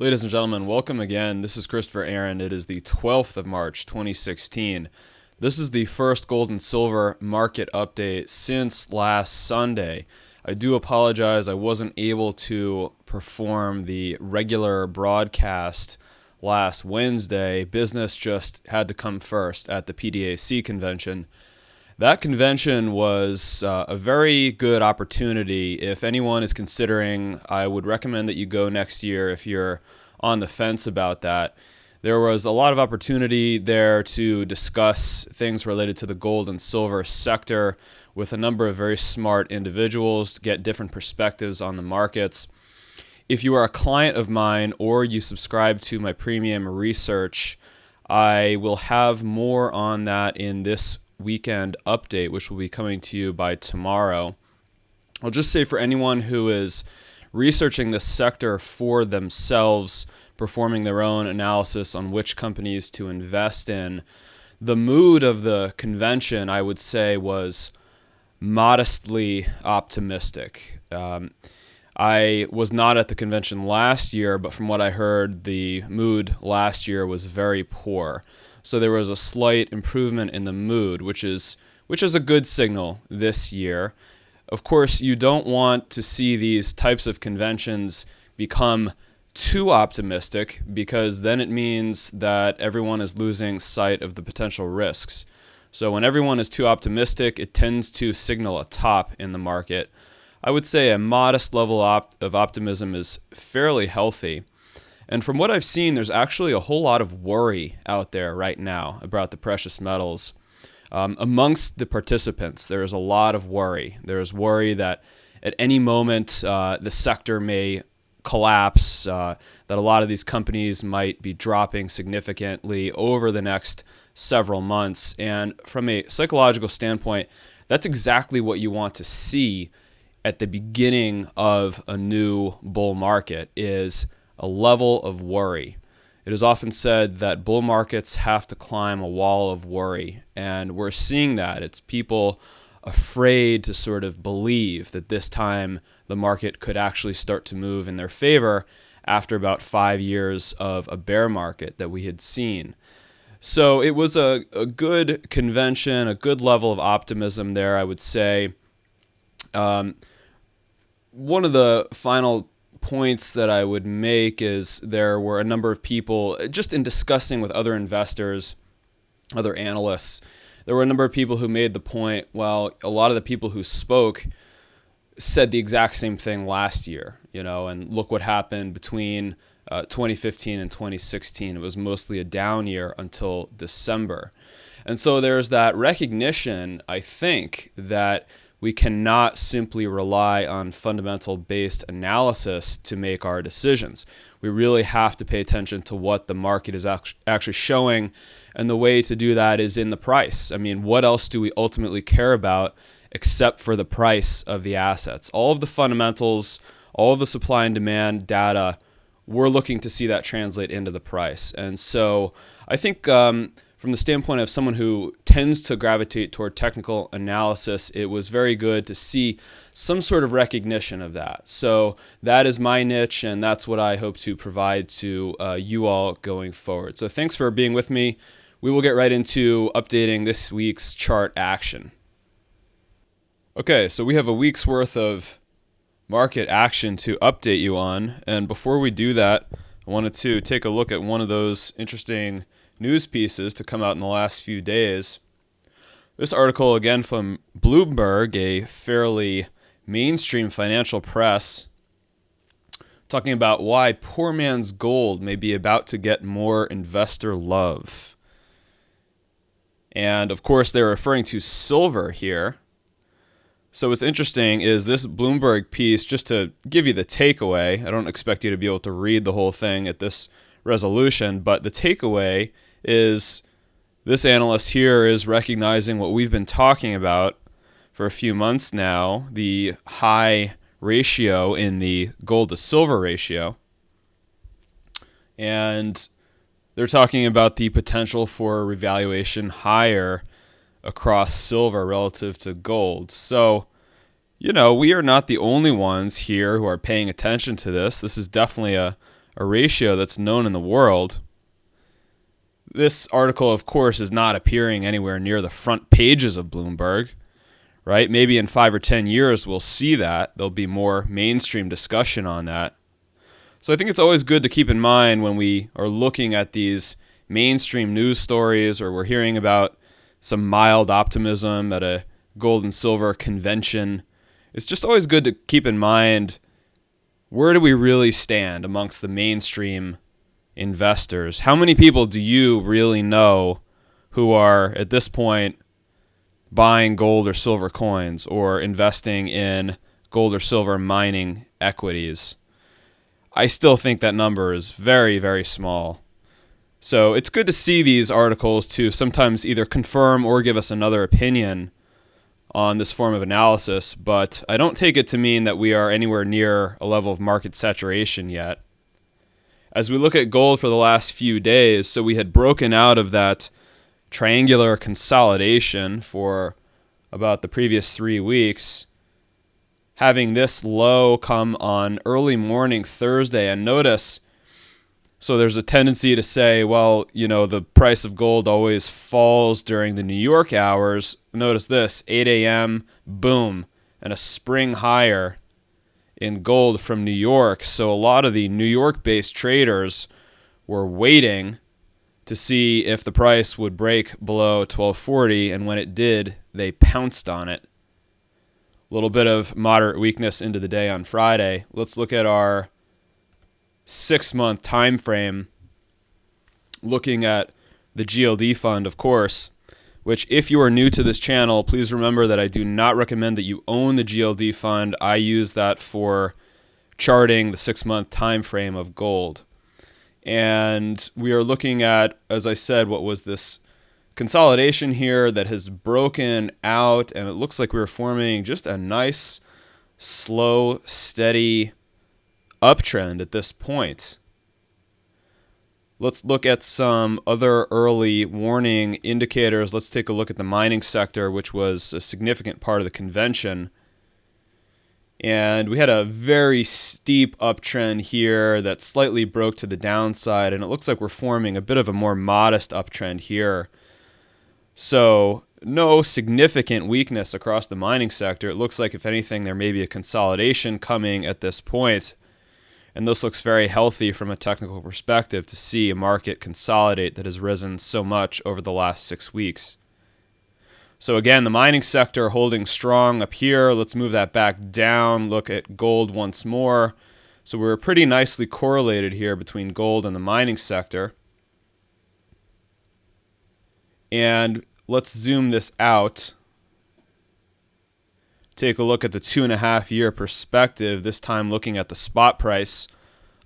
Ladies and gentlemen, welcome again. This is Christopher Aaron. It is the 12th of March, 2016. This is the first gold and silver market update since last Sunday. I do apologize. I wasn't able to perform the regular broadcast last Wednesday. Business just had to come first at the PDAC convention. That convention was a very good opportunity. If anyone is considering, I would recommend that you go next year if you're on the fence about that. There was a lot of opportunity there to discuss things related to the gold and silver sector with a number of very smart individuals to get different perspectives on the markets. If you are a client of mine or you subscribe to my premium research, I will have more on that in this weekend update, which will be coming to you by tomorrow. I'll just say for anyone who is researching this sector for themselves, performing their own analysis on which companies to invest in, the mood of the convention, I would say, was modestly optimistic. I was not at the convention last year, but from what I heard, the mood last year was very poor. So there was a slight improvement in the mood, which is a good signal this year. Of course, you don't want to see these types of conventions become too optimistic, because then it means that everyone is losing sight of the potential risks. So when everyone is too optimistic, it tends to signal a top in the market. I would say a modest level of optimism is fairly healthy. And from what I've seen, there's actually a whole lot of worry out there right now about the precious metals. Amongst the participants, there is a lot of worry. There is worry that at any moment the sector may collapse, that a lot of these companies might be dropping significantly over the next several months. And from a psychological standpoint, that's exactly what you want to see at the beginning of a new bull market, is a level of worry. It is often said that bull markets have to climb a wall of worry, and we're seeing that. It's people afraid to sort of believe that this time the market could actually start to move in their favor after about 5 years of a bear market that we had seen. So it was a good convention, a good level of optimism there, I would say. One of the final points that I would make is there were a number of people, just in discussing with other investors, other analysts, there were a number of people who made the point, well, a lot of the people who spoke said the exact same thing last year, and look what happened between 2015 and 2016. It was mostly a down year until December. And so there's that recognition, I think, that we cannot simply rely on fundamental-based analysis to make our decisions. We really have to pay attention to what the market is actually showing, and the way to do that is in the price. I mean, what else do we ultimately care about except for the price of the assets? All of the fundamentals, all of the supply and demand data, we're looking to see that translate into the price. And so I think from the standpoint of someone who tends to gravitate toward technical analysis, it was very good to see some sort of recognition of that. So that is my niche, and that's what I hope to provide to you all going forward. So thanks for being with me. We will get right into updating this week's chart action. Okay, so we have a week's worth of market action to update you on. And before we do that, I wanted to take a look at one of those interesting news pieces to come out in the last few days. This article, again from Bloomberg, a fairly mainstream financial press, talking about why poor man's gold may be about to get more investor love. And of course, they're referring to silver here. So what's interesting is this Bloomberg piece, just to give you the takeaway, I don't expect you to be able to read the whole thing at this resolution, but the takeaway is this analyst here is recognizing what we've been talking about for a few months now, the high ratio in the gold to silver ratio. And they're talking about the potential for revaluation higher across silver relative to gold. So, we are not the only ones here who are paying attention to this. This is definitely a a ratio that's known in the world. This article, of course, is not appearing anywhere near the front pages of Bloomberg, right? Maybe in 5 or 10 years we'll see that. There'll be more mainstream discussion on that. So I think it's always good to keep in mind when we are looking at these mainstream news stories or we're hearing about some mild optimism at a gold and silver convention. It's just always good to keep in mind, where do we really stand amongst the mainstream investors? How many people do you really know who are at this point buying gold or silver coins or investing in gold or silver mining equities? I still think that number is very, very small. So it's good to see these articles to sometimes either confirm or give us another opinion on this form of analysis, but I don't take it to mean that we are anywhere near a level of market saturation yet. As we look at gold for the last few days, so we had broken out of that triangular consolidation for about the previous 3 weeks, having this low come on early morning Thursday. And notice, so there's a tendency to say, well, the price of gold always falls during the New York hours. Notice this, 8 a.m., boom, and a spring higher in gold from New York. So a lot of the New York-based traders were waiting to see if the price would break below 1240, and when it did, they pounced on it. A little bit of moderate weakness into the day on Friday. Let's look at our 6-month time frame, looking at the GLD fund, of course, which, if you are new to this channel, please remember that I do not recommend that you own the GLD fund. I use that for charting the 6-month time frame of gold. And we are looking at, as I said, what was this consolidation here that has broken out, and it looks like we're forming just a nice, slow, steady uptrend at this point. Let's look at some other early warning indicators. Let's take a look at the mining sector, which was a significant part of the convention. And we had a very steep uptrend here that slightly broke to the downside, and it looks like we're forming a bit of a more modest uptrend here. So no significant weakness across the mining sector. It looks like, if anything, there may be a consolidation coming at this point. And this looks very healthy from a technical perspective to see a market consolidate that has risen so much over the last 6 weeks. So again, the mining sector holding strong up here. Let's move that back down. Look at gold once more. So we're pretty nicely correlated here between gold and the mining sector. And let's zoom this out. Take a look at the 2.5-year perspective, this time looking at the spot price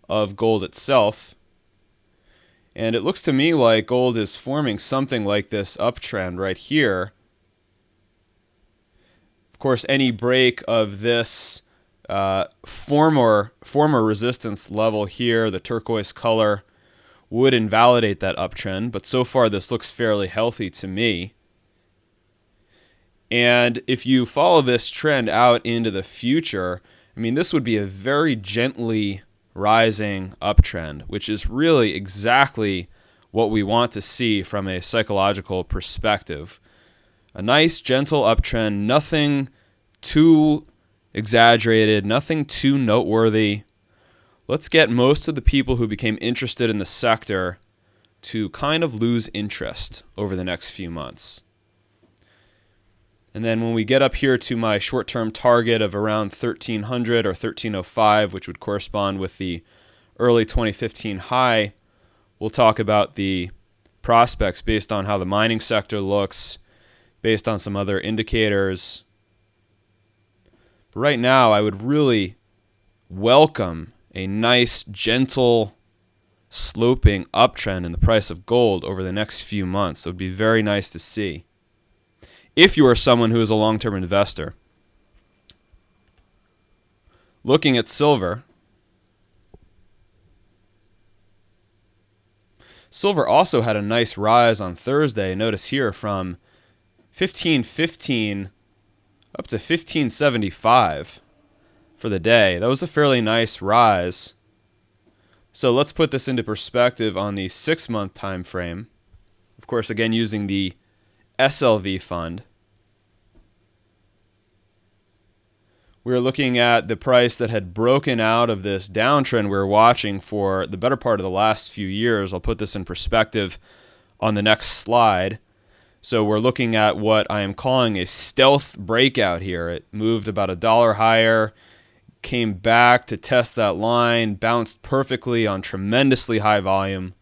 of gold itself. And it looks to me like gold is forming something like this uptrend right here. Of course, any break of this former resistance level here, the turquoise color, would invalidate that uptrend, but so far this looks fairly healthy to me. And if you follow this trend out into the future, this would be a very gently rising uptrend, which is really exactly what we want to see from a psychological perspective. A nice, gentle uptrend, nothing too exaggerated, nothing too noteworthy. Let's get most of the people who became interested in the sector to kind of lose interest over the next few months. And then when we get up here to my short-term target of around 1300 or 1305, which would correspond with the early 2015 high, we'll talk about the prospects based on how the mining sector looks, based on some other indicators. But right now, I would really welcome a nice, gentle, sloping uptrend in the price of gold over the next few months. It would be very nice to see, if you are someone who is a long-term investor. Looking at silver, silver also had a nice rise on Thursday. Notice here from 1515 up to 1575 for the day. That was a fairly nice rise. So let's put this into perspective on the 6-month time frame. Of course, again, using the SLV fund. We're looking at the price that had broken out of this downtrend we were watching for the better part of the last few years. I'll put this in perspective on the next slide. So we're looking at what I am calling a stealth breakout here. It moved about $1 higher, came back to test that line, bounced perfectly on tremendously high volume,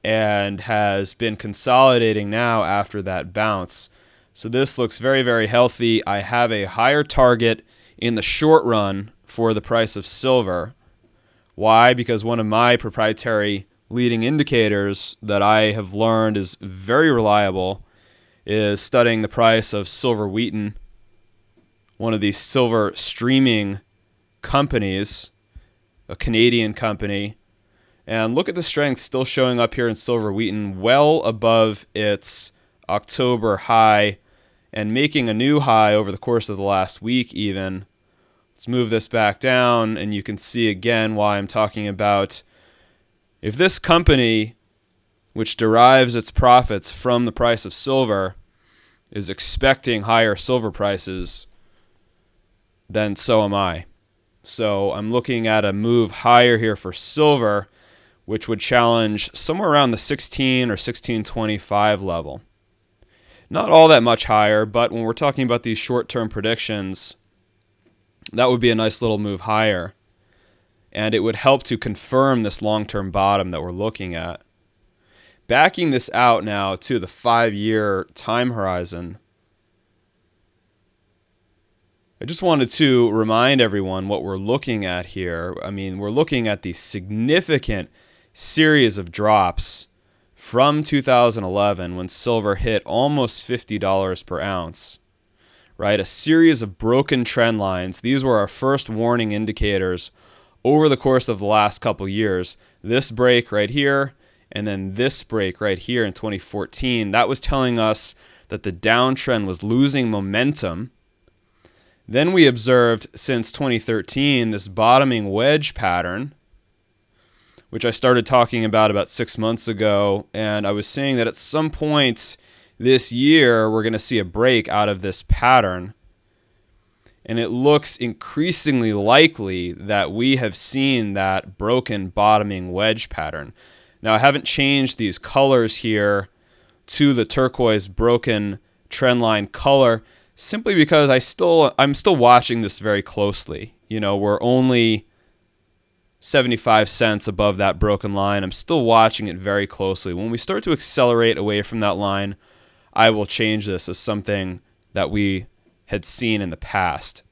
and has been consolidating now after that bounce. So this looks very, very healthy. I have a higher target in the short run for the price of silver. Why? Because one of my proprietary leading indicators that I have learned is very reliable is studying the price of Silver Wheaton, one of these silver streaming companies, a Canadian company. And look at the strength still showing up here in Silver Wheaton, well above its October high and making a new high over the course of the last week even. Let's move this back down, and you can see again why I'm talking about if this company, which derives its profits from the price of silver, is expecting higher silver prices, then so am I. So I'm looking at a move higher here for silver, which would challenge somewhere around the 16 or 16.25 level. Not all that much higher, but when we're talking about these short-term predictions, that would be a nice little move higher. And it would help to confirm this long-term bottom that we're looking at. Backing this out now to the 5-year time horizon, I just wanted to remind everyone what we're looking at here. I mean, we're looking at the significant series of drops from 2011 when silver hit almost $50 per ounce, right? A series of broken trend lines. These were our first warning indicators over the course of the last couple years. This break right here, and then this break right here in 2014, that was telling us that the downtrend was losing momentum. Then we observed since 2013 this bottoming wedge pattern, which I started talking about 6 months ago, and I was saying that at some point this year we're going to see a break out of this pattern, and it looks increasingly likely that we have seen that broken bottoming wedge pattern. Now, I haven't changed these colors here to the turquoise broken trendline color simply because I'm still watching this very closely. You know, we're only 75 cents above that broken line. I'm still watching it very closely. When we start to accelerate away from that line, I will change this as something that we had seen in the past.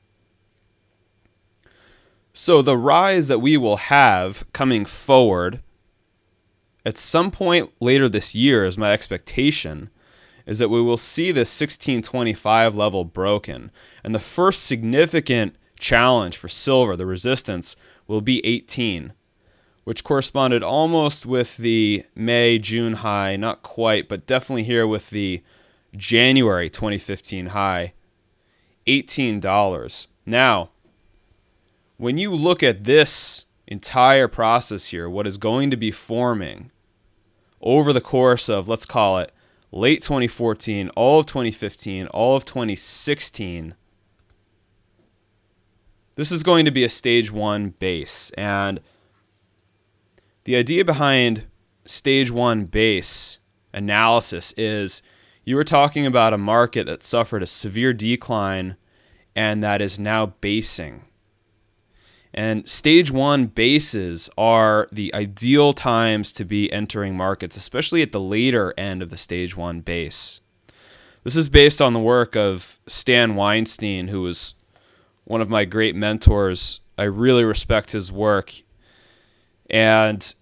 So the rise that we will have coming forward at some point later this year, is my expectation, is that we will see this 16.25 level broken. And the first significant challenge for silver, the resistance, will be 18, which corresponded almost with the May-June high, not quite, but definitely here with the January 2015 high, $18. Now, when you look at this entire process here, what is going to be forming over the course of, let's call it, late 2014, all of 2015, all of 2016, this is going to be a stage 1 base. And the idea behind stage 1 base analysis is you were talking about a market that suffered a severe decline and that is now basing. And stage 1 bases are the ideal times to be entering markets, especially at the later end of the stage 1 base. This is based on the work of Stan Weinstein, who was one of my great mentors. I really respect his work. And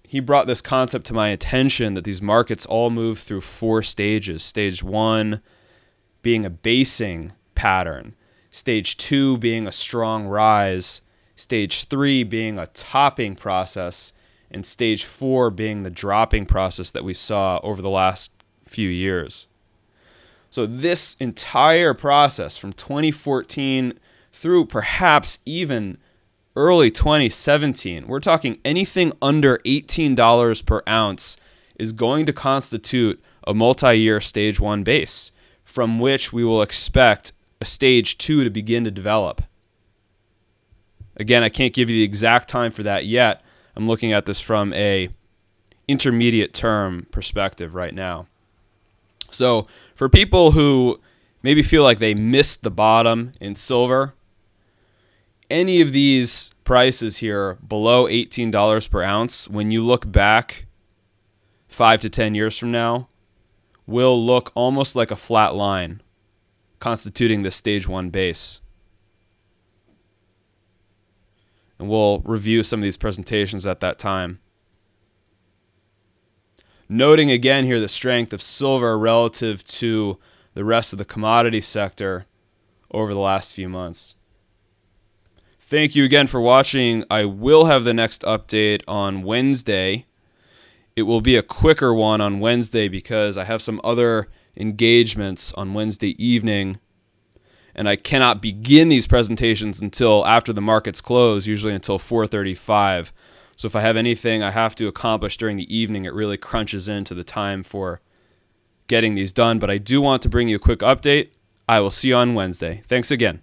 he brought this concept to my attention that these markets all move through 4 stages. Stage 1 being a basing pattern. Stage 2 being a strong rise. Stage 3 being a topping process, and stage 4 being the dropping process that we saw over the last few years. So this entire process from 2014 through perhaps even early 2017. We're talking anything under $18 per ounce is going to constitute a multi-year stage 1 base, from which we will expect a stage 2 to begin to develop. Again, I can't give you the exact time for that yet. I'm looking at this from a intermediate term perspective right now. So for people who maybe feel like they missed the bottom in silver, any of these prices here below $18 per ounce, when you look back 5 to 10 years from now, will look almost like a flat line constituting the stage 1 base. And we'll review some of these presentations at that time. Noting again here the strength of silver relative to the rest of the commodity sector over the last few months. Thank you again for watching. I will have the next update on Wednesday. It will be a quicker one on Wednesday because I have some other engagements on Wednesday evening, and I cannot begin these presentations until after the markets close, usually until 4:35. So if I have anything I have to accomplish during the evening, it really crunches into the time for getting these done. But I do want to bring you a quick update. I will see you on Wednesday. Thanks again.